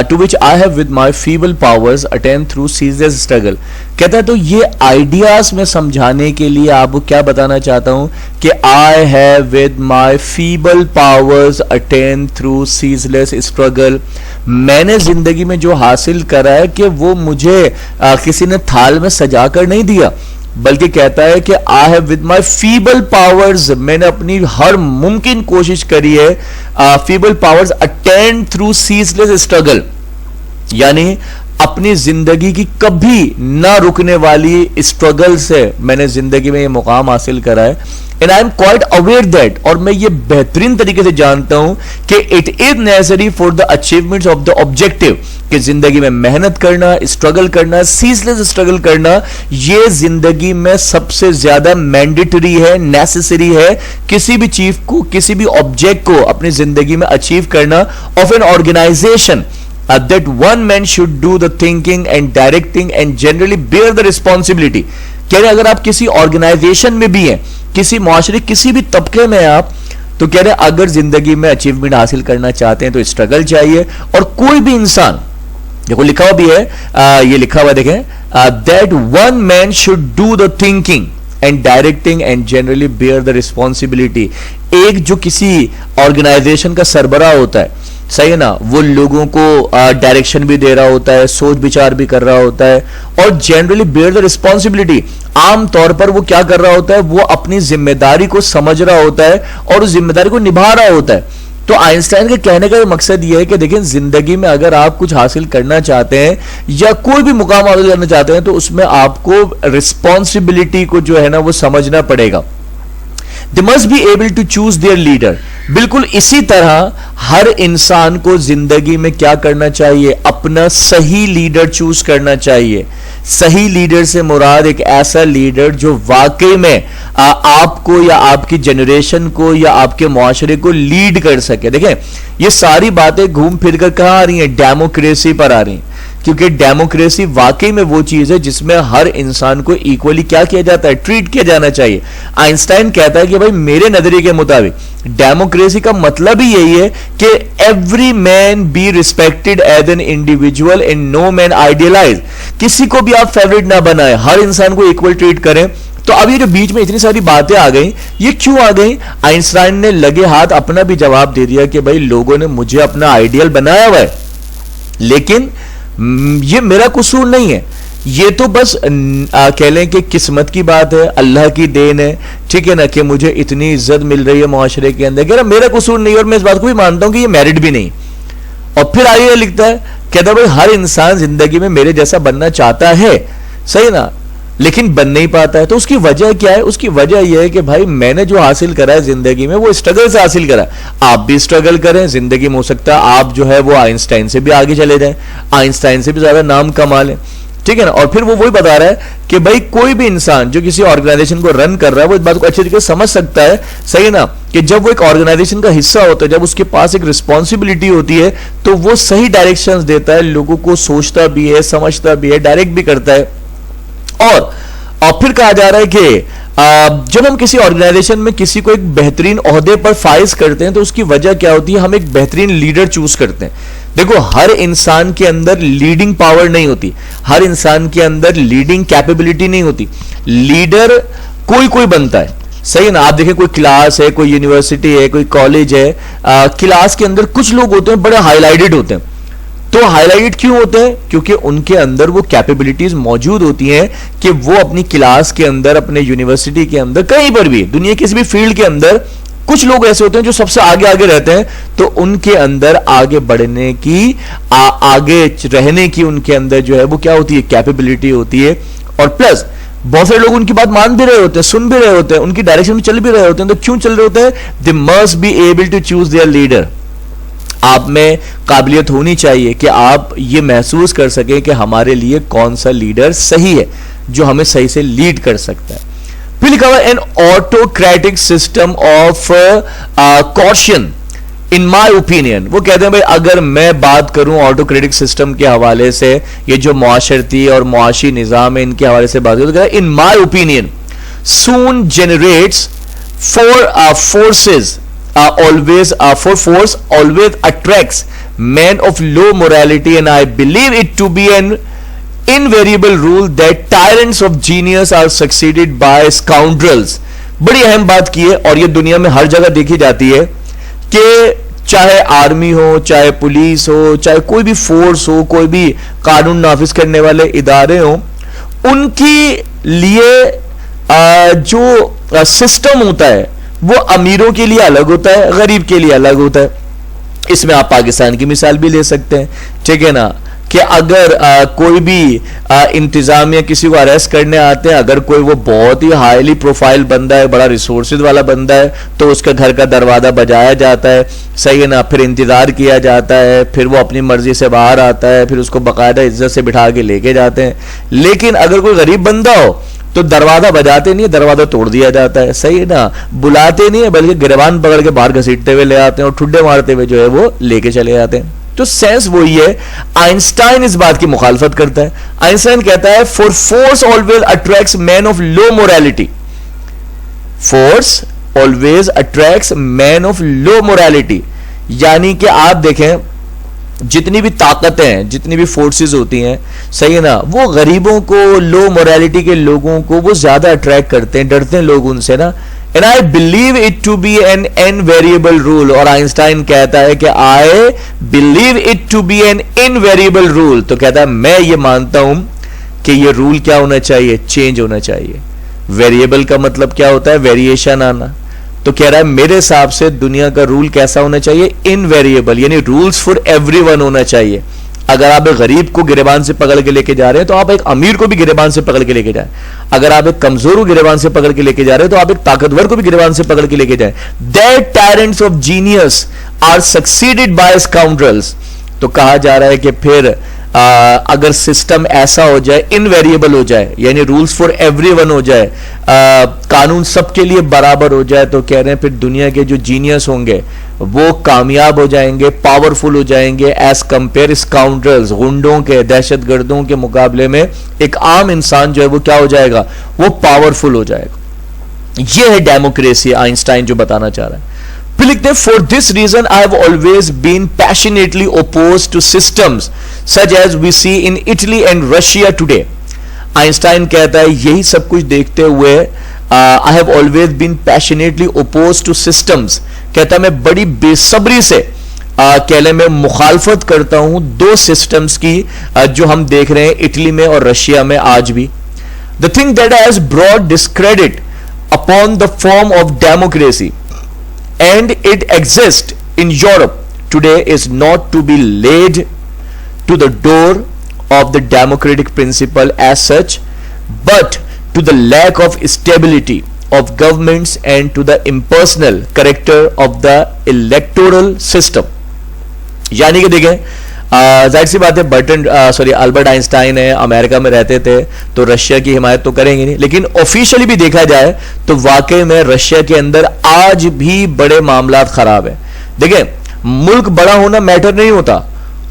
to which I have with my feeble powers attained through ceaseless struggle। कहता है तो ये आइडियाज में समझाने के लिए आपको क्या बताना चाहता हूं कि I have with my feeble powers attained through ceaseless struggle। मैंने जिंदगी में जो हासिल करा है कि वो मुझे किसी ने थाल में सजा कर नहीं दिया, बल्कि कहता है कि आई have with my feeble powers, मैंने अपनी हर मुमकिन कोशिश करी है, feeble powers attend through ceaseless struggle, यानी अपनी जिंदगी की कभी ना रुकने वाली स्ट्रगल से मैंने जिंदगी में ये मुकाम हासिल करा है। And I am quite aware that, और मैं ये बेहतरीन तरीके से जानता हूं कि it is necessary for the achievements of the objective, कि जिंदगी में मेहनत करना, स्ट्रगल करना, सीजलेस स्ट्रगल करना, ये जिंदगी में सबसे ज्यादा मैंडेटरी है, नेसेसरी है किसी भी चीज को, किसी भी ऑब्जेक्ट को अपनी जिंदगी में अचीव करना of an organisation. That one man should do the thinking and directing and generally bear the responsibility। कह रहे अगर आप किसी ऑर्गेनाइजेशन में भी हैं, किसी मुआशरे, किसी भी तबके में आप, तो कह रहे अगर जिंदगी में अचीवमेंट हासिल करना चाहते हैं तो स्ट्रगल चाहिए। और कोई भी इंसान, देखो लिखा हुआ भी है, ये लिखा हुआ देखें, that one man should do the thinking and directing and generally bear the responsibility। एक जो किसी ऑर्गेनाइजेशन का सरबराह होता है, सही है ना, वो लोगों को डायरेक्शन भी दे रहा होता है, सोच विचार भी कर रहा होता है, और जनरली बेयर द रिस्पॉन्सिबिलिटी, आम तौर पर वो क्या कर रहा होता है, वो अपनी जिम्मेदारी को समझ रहा होता है और उस जिम्मेदारी को निभा रहा होता है। तो आइंस्टाइन के कहने का मकसद ये है कि देखिए जिंदगी में अगर आप कुछ हासिल करना चाहते हैं या कोई भी मुकाम हासिल करना चाहते हैं तो उसमें आपको रिस्पॉन्सिबिलिटी को जो है ना वो समझना पड़ेगा। They must be able to choose their leader। बिल्कुल इसी तरह हर इंसान को जिंदगी में क्या करना चाहिए, अपना सही लीडर चूज करना चाहिए। सही लीडर से मुराद एक ऐसा लीडर जो वाकई में आपको या आपकी जनरेशन को या आपके मुआशरे को लीड कर सके। देखें ये सारी बातें घूम फिर कर कहां आ रही हैं, डेमोक्रेसी पर आ रही हैं, क्योंकि डेमोक्रेसी वाकई में वो चीज है जिसमें हर इंसान को इक्वली क्या किया जाता है, ट्रीट किया जाना चाहिए। आइंस्टाइन कहता है कि भाई मेरे नजरिए के मुताबिक डेमोक्रेसी का मतलब ही यही है कि every man be respected as an individual and no man idealise. किसी को भी आप फेवरेट ना बनाए, हर इंसान को इक्वल ट्रीट करें। तो अब ये जो बीच में इतनी सारी बातें आ गई, ये क्यों आ गई? आइंस्टाइन ने लगे हाथ अपना भी जवाब दे दिया कि भाई लोगों ने मुझे अपना आइडियल बनाया हुआ है, लेकिन ये मेरा कसूर नहीं है, ये तो बस कह लें कि किस्मत की बात है, अल्लाह की देन है, ठीक है ना, कि मुझे इतनी इज्जत मिल रही है मुआशरे के अंदर, कह रहा मेरा कसूर नहीं, और मैं इस बात को भी मानता हूं कि ये मेरिट भी नहीं। और फिर आगे लिखता है, कहता भाई हर इंसान जिंदगी में मेरे जैसा बनना चाहता है, सही ना, लेकिन बन नहीं पाता है। तो उसकी वजह क्या है? उसकी वजह यह है कि भाई मैंने जो हासिल करा है जिंदगी में वो स्ट्रगल से हासिल करा। आप भी स्ट्रगल करें जिंदगी में, हो सकता है आप जो है वो आइंस्टाइन से भी आगे चले जाएं, आइंस्टाइन से भी ज्यादा नाम कमा लें, ठीक है ना। और फिर वो वही बता रहा है कि भाई कोई भी इंसान जो किसी ऑर्गेनाइजेशन को रन कर रहा है वो इस बात को अच्छे तरीके से समझ सकता है, सही ना, कि जब वो एक ऑर्गेनाइजेशन का हिस्सा होता है, जब उसके पास एक रिस्पॉन्सिबिलिटी होती है, तो वो सही डायरेक्शंस देता है, लोगों को सोचता भी है, समझता भी है, डायरेक्ट भी करता है। और फिर कहा जा रहा है कि जब हम किसी ऑर्गेनाइजेशन में किसी को एक बेहतरीन ओहदे पर फाइज करते हैं तो उसकी वजह क्या होती है? हम एक बेहतरीन लीडर चूज करते हैं। देखो हर इंसान के अंदर लीडिंग पावर नहीं होती, हर इंसान के अंदर लीडिंग कैपेबिलिटी नहीं होती। लीडर कोई कोई बनता है, सही ना। आप देखें कोई क्लास है, कोई यूनिवर्सिटी है, कोई कॉलेज है, क्लास के अंदर कुछ लोग होते हैं बड़े हाईलाइटेड होते हैं। तो हाईलाइट क्यों होते हैं? क्योंकि उनके अंदर वो कैपेबिलिटीज मौजूद होती हैं कि वो अपनी क्लास के अंदर, अपने यूनिवर्सिटी के अंदर, कहीं पर भी दुनिया किसी भी फील्ड के अंदर कुछ लोग ऐसे होते हैं जो सबसे आगे आगे रहते हैं, तो उनके अंदर आगे बढ़ने की, आगे रहने की उनके अंदर जो है वो क्या होती है, कैपेबिलिटी होती है। और प्लस बहुत सारे लोग उनकी बात मान भी रहे होते हैं, सुन भी रहे होते हैं, उनकी डायरेक्शन में चल भी रहे होते हैं। तो क्यों चल रहे होते हैं? They must be able to choose their leader. आप में काबिलियत होनी चाहिए कि आप ये महसूस कर सकें कि हमारे लिए कौन सा लीडर सही है, जो हमें सही से लीड कर सकता है। फिर लिखा हुआ N autocratic system of caution in my opinion. वो कहते हैं भाई अगर मैं बात करूं ऑटोक्रेटिक सिस्टम के हवाले से, ये जो मुआशरती और मुआशी निजाम है इनके हवाले से बात करूं, तो कहता है in my opinion soon generates forces always for force always attracts men of low morality, and I believe it to be an invariable rule that tyrants of genius are succeeded by scoundrels. बड़ी अहम बात की है, और ये दुनिया में हर जगह देखी जाती है कि चाहे आर्मी हो, चाहे पुलिस हो, चाहे कोई भी फोर्स हो, कोई भी कानून नाफिज करने वाले इदारे हो, उनकी लिए जो सिस्टम होता है वो अमीरों के लिए अलग होता है, गरीब के लिए अलग होता है. इसमें आप पाकिस्तान की मिसाल भी ले सकते हैं, ठीक है ना, कि अगर कोई भी इंतजामिया किसी को अरेस्ट करने आते हैं, अगर कोई वो बहुत ही हाईली प्रोफाइल बंदा है, बड़ा रिसोर्सेज वाला बंदा है, तो उसका घर का दरवाजा बजाया जाता है, सही है ना, फिर इंतजार किया जाता है, फिर वो अपनी मर्जी से बाहर आता है, फिर उसको बाकायदा इज्जत से बिठा के लेके जाते हैं. लेकिन अगर कोई गरीब बंदा हो तो दरवाजा बजाते नहीं है, दरवाजा तोड़ दिया जाता है, सही है ना, बुलाते नहीं है, बल्कि गिरबान पकड़ के बाहर घसीटते हुए ले आते हैं और ठुड्डे मारते हुए जो है वो लेके चले जाते हैं. तो सेंस वही है. आइंस्टाइन इस बात की मुखालफत करता है. आइंस्टाइन कहता है for force always attracts man of low morality. Force always attracts man of low morality, यानी कि आप देखें जितनी भी ताकतें हैं, जितनी भी फोर्सेस होती हैं, सही है ना, वो गरीबों को, लो मोरालिटी के लोगों को वो ज्यादा अट्रैक्ट करते हैं, डरते हैं लोग उनसे ना. And I believe it to be an invariable rule. और आइंस्टाइन कहता है कि I believe it to be an invariable rule. तो कहता है मैं ये मानता हूं कि ये रूल क्या होना चाहिए, चेंज होना चाहिए. वेरिएबल का मतलब क्या होता है, वेरिएशन आना. तो कह रहा है मेरे हिसाब से दुनिया का रूल कैसा होना चाहिए, इनवेरिएबल, यानी रूल्स फॉर एवरीवन होना चाहिए. अगर आप एक गरीब को गिरेबान से पकड़ के लेके जा रहे हैं तो आप एक अमीर को भी गिरेबान से पकड़ के लेके जाएं. अगर आप एक कमजोर को गिरेबान से पकड़ के लेके जा रहे हैं तो आप एक ताकतवर को भी गिरेबान से पकड़ के लेके जाएं. That tyrants of genius are succeeded by scoundrels. तो कहा जा रहा है कि फिर अगर सिस्टम ऐसा हो जाए, इनवेरिएबल हो जाए, यानी रूल्स फॉर एवरीवन हो जाए, कानून सबके लिए बराबर हो जाए, तो कह रहे हैं फिर दुनिया के जो जीनियस होंगे वो कामयाब हो जाएंगे, पावरफुल हो जाएंगे एज कंपेयर स्काउंड्रल्स, गुंडों के, दहशतगर्दों के मुकाबले में एक आम इंसान जो है वो क्या हो जाएगा, वो पावरफुल हो जाएगा. ये है डेमोक्रेसी, आइंस्टाइन जो बताना चाह रहा है. फिर लिखते हैं for this reason I have always been passionately oppose to systems such as we see in Italy and Russia today. Einstein कहता है यही सब कुछ देखते हुए I have always been passionately oppose to systems. कहता है मैं बड़ी बेसब्री से कह लें मैं मुखालफत करता हूं दो सिस्टम्स की जो हम देख रहे हैं इटली में और रशिया में आज भी. The thing that has brought discredit upon the form of democracy and it exists in Europe today is not to be laid to the door of the democratic principle as such, but to the lack of stability of governments and to the impersonal character of the electoral system. यानी कि देखें जाहिर सी बात है Albert Einstein है, America में रहते थे, तो रशिया की हिमायत तो करेंगे नहीं, लेकिन ऑफिशियली भी देखा जाए तो वाकई में रशिया के अंदर आज भी बड़े मामलात खराब है. देखें मुल्क बड़ा होना मैटर नहीं होता,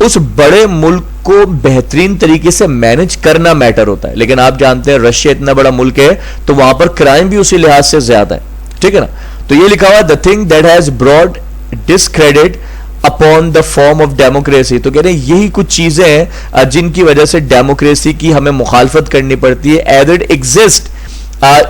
उस बड़े मुल्क को बेहतरीन तरीके से मैनेज करना मैटर होता है. लेकिन आप जानते हैं रशिया इतना बड़ा मुल्क है तो वहां पर क्राइम भी उसी लिहाज से ज्यादा है, ठीक है ना. तो ये लिखा हुआ the thing that has brought discredit upon the form of democracy. तो कह रहे हैं यही कुछ चीजें हैं जिनकी वजह से डेमोक्रेसी की हमें मुखालफत करनी पड़ती है. As it exist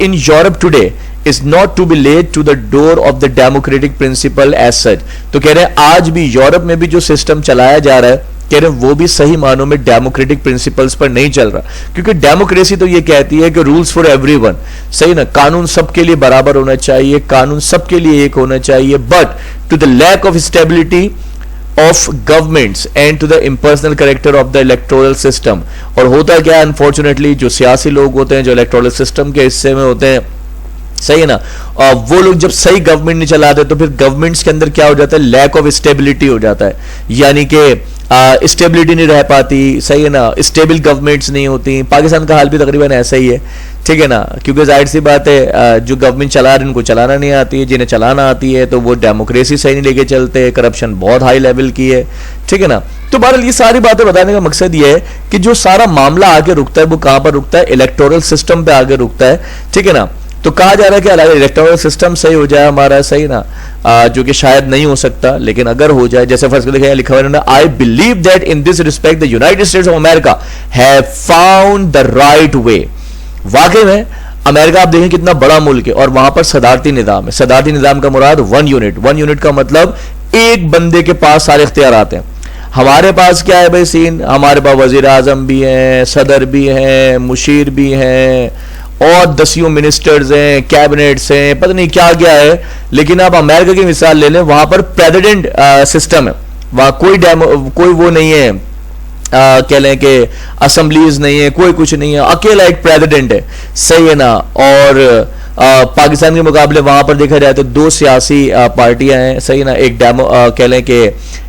in Europe today is not to be laid to the door of the democratic principle as such. तो कह रहे हैं आज भी यूरोप में भी जो सिस्टम चलाया जा रहा है, कह रहे हैं वो भी सही मानों में डेमोक्रेटिक प्रिंसिपल्स पर नहीं चल रहा, क्योंकि डेमोक्रेसी तो ये कहती है कि रूल्स फॉर एवरीवन, सही ना, कानून सबके लिए बराबर होना चाहिए, कानून सबके लिए एक होना चाहिए, but to the lack of stability of governments and to the impersonal character of the electoral system. और होता क्या है अनफॉर्चुनेटली जो सियासी लोग होते हैं, जो इलेक्टोरल सिस्टम के हिस्से में होते हैं, सही है ना, और वो लोग जब सही गवर्नमेंट नहीं चलाते तो फिर गवर्नमेंट्स के अंदर क्या हो जाता है, लैक ऑफ स्टेबिलिटी हो जाता है, यानी कि स्टेबिलिटी नहीं रह पाती, सही है ना, स्टेबल गवर्नमेंट्स नहीं होती. पाकिस्तान का हाल भी तकरीबन ऐसा ही है, ठीक है ना, क्योंकि जाहिर सी बात है जो गवर्नमेंट चला रहे हैं उनको चलाना नहीं आती है, जिन्हें चलाना आती है तो वो डेमोक्रेसी सही नहीं लेके चलते, करप्शन बहुत हाई लेवल की है, ठीक है ना. तो बहरहाल ये सारी बातें बताने का मकसद ये है कि जो सारा मामला आगे रुकता है वो कहां पर रुकता है, इलेक्टोरल सिस्टम पे आगे रुकता है, ठीक है ना. तो कहा जा रहा है कि इलेक्टोरल सिस्टम सही हो जाए हमारा, सही ना, जो कि शायद नहीं हो सकता, लेकिन अगर हो जाए, जैसे फर्स्ट लिखा हुआ है, I believe that in this respect the United states of America have found the right way. वाकई में अमेरिका आप देखें कितना बड़ा मुल्क है और वहां पर सदारती निजाम है। सदारती निजाम का मुराद 1 यूनिट, 1 यूनिट का मतलब एक बंदे के पास सारे इख्तियारात हैं। हमारे पास क्या है भाई सीन, हमारे पास वजीर आजम भी हैं, सदर भी हैं, मुशीर भी हैं और 10 मिनिस्टर्स हैं, कैबिनेट्स हैं, पता नहीं क्या क्या है। लेकिन आप अमेरिका की मिसाल ले लें, वहां पर प्रेसिडेंट सिस्टम है, वहां कोई वो नहीं है, कह लें कि असेंबलीज नहीं है, कोई कुछ नहीं है, अकेला एक प्रेसिडेंट है, सही है ना। और पाकिस्तान के मुकाबले वहां पर देखा जाए तो 2 सियासी पार्टियां हैं, सही ना, एक कह लें कि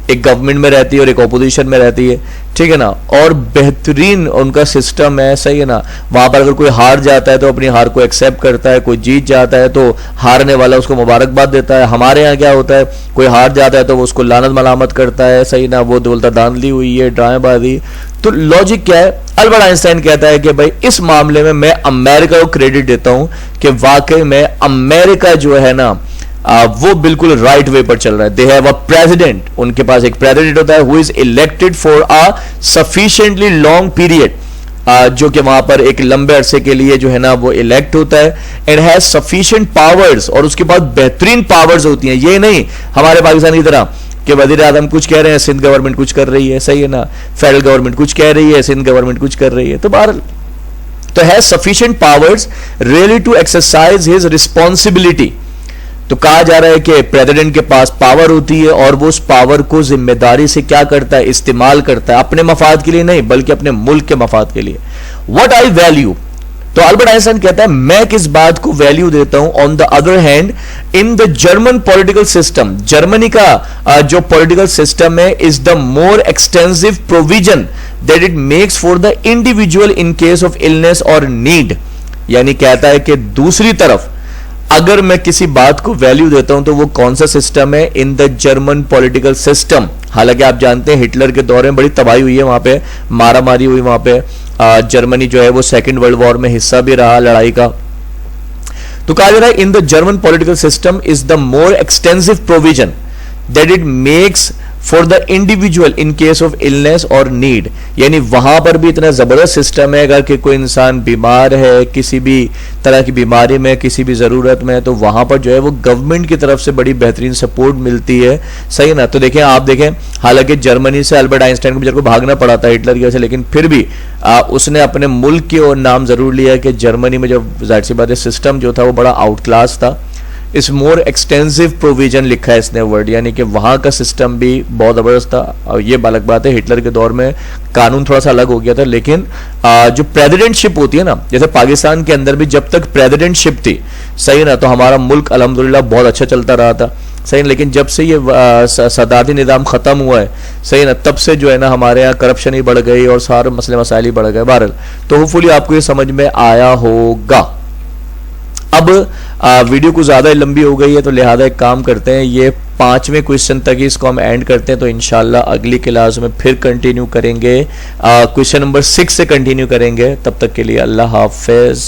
एक गवर्नमेंट में रहती है और एक ऑपोजिशन में रहती है, ठीक है ना। और बेहतरीन उनका सिस्टम है, सही है ना। वहां पर अगर कोई हार जाता है तो अपनी हार को एक्सेप्ट करता है, कोई जीत जाता है तो हारने वाला उसको मुबारकबाद देता है। हमारे यहाँ क्या होता है, कोई हार जाता है तो वो उसको लानत मलामत करता है, सही ना, वो बोलता धांधली हुई है, ड्रामेबाजी। तो लॉजिक क्या है, अल्बर्ट आइंस्टाइन कहता है कि भाई इस मामले में मैं अमेरिका को क्रेडिट देता हूं कि वाकई में अमेरिका जो है ना वो बिल्कुल राइट वे पर चल रहा है। दे हैव अ प्रेसिडेंट, उनके पास एक प्रेसिडेंट होता है who is elected for a sufficiently long period, जो कि वहां पर एक लंबे अरसे के लिए जो है ना वो इलेक्ट होता है एंड हैज सफिशिएंट पावर्स, और उसके पास बेहतरीन पावर्स होती हैं। ये नहीं हमारे पाकिस्तान की तरह कि वजीर आजम कुछ कह रहे हैं, सिंध गवर्नमेंट कुछ कर रही है, सही है ना, फेडरल गवर्नमेंट कुछ कह रही है, सिंध गवर्नमेंट कुछ कर रही है। तो बहरहाल तो has sufficient powers really to exercise his responsibility. तो कहा जा रहा है कि प्रेसिडेंट के पास पावर होती है और वो उस पावर को जिम्मेदारी से क्या करता है, इस्तेमाल करता है, अपने मफाद के लिए नहीं बल्कि अपने मुल्क के मफाद के लिए। व्हाट आई वैल्यू, तो अल्बर्ट आइंस्टाइन कहता है मैं किस बात को वैल्यू देता हूं, on the other hand in the German political system, Germany का जो पॉलिटिकल सिस्टम है, is the more extensive provision that it makes for the individual in case of illness और नीड। यानी कहता है कि दूसरी तरफ अगर मैं किसी बात को वैल्यू देता हूं तो वो कौन सा सिस्टम है, in the German political system. हालांकि आप जानते हैं हिटलर के दौर में बड़ी तबाही हुई है, वहां पे मारामारी हुई, वहां पे जर्मनी जो है वो सेकेंड वर्ल्ड वॉर में हिस्सा भी रहा लड़ाई का। तो कहा जा रहा है in the German political system is the more extensive provision that it makes for the individual in case of illness और नीड। यानी वहां पर भी इतना जबरदस्त सिस्टम है, अगर कि कोई इंसान बीमार है, किसी भी तरह की बीमारी में, किसी भी जरूरत में, तो वहां पर जो है वो गवर्नमेंट की तरफ से बड़ी बेहतरीन सपोर्ट मिलती है, सही ना। तो देखें, आप देखें, हालांकि जर्मनी से अल्बर्ट आइंस्टाइन को बेचारे को भागना पड़ा था हिटलर की वजह से, लेकिन फिर भी उसने अपने मुल्क की ओर नाम जरूर लिया कि जर्मनी में जो जाहिर सी बात है सिस्टम जो था वो बड़ा आउट क्लास था। इस मोर एक्सटेंसिव प्रोविजन लिखा है इसने वर्ड, यानी कि वहां का सिस्टम भी बहुत जबरदस्त था। और ये अलग बात है, हिटलर के दौर में कानून थोड़ा सा अलग हो गया था, लेकिन जो प्रेसिडेंटशिप होती है ना, जैसे पाकिस्तान के अंदर भी जब तक प्रेसिडेंटशिप थी, सही ना, तो हमारा मुल्क अल्हम्दुलिल्लाह बहुत अच्छा चलता रहा था, सही। लेकिन जब से ये सदारती निज़ाम खत्म हुआ है, सही ना, तब से जो है ना हमारे यहाँ करप्शन ही बढ़ गई और सारे मसले मसाइल ही बढ़ गए। बहरहाल तो होपफुली आपको ये समझ में आया होगा। अब वीडियो कुछ ज्यादा लंबी हो गई है, तो लिहाजा एक काम करते हैं, ये 5वें क्वेश्चन तक ही इसको हम एंड करते हैं, तो इंशाल्लाह अगली क्लास में फिर कंटिन्यू करेंगे, क्वेश्चन नंबर 6 से कंटिन्यू करेंगे। तब तक के लिए अल्लाह हाफिज।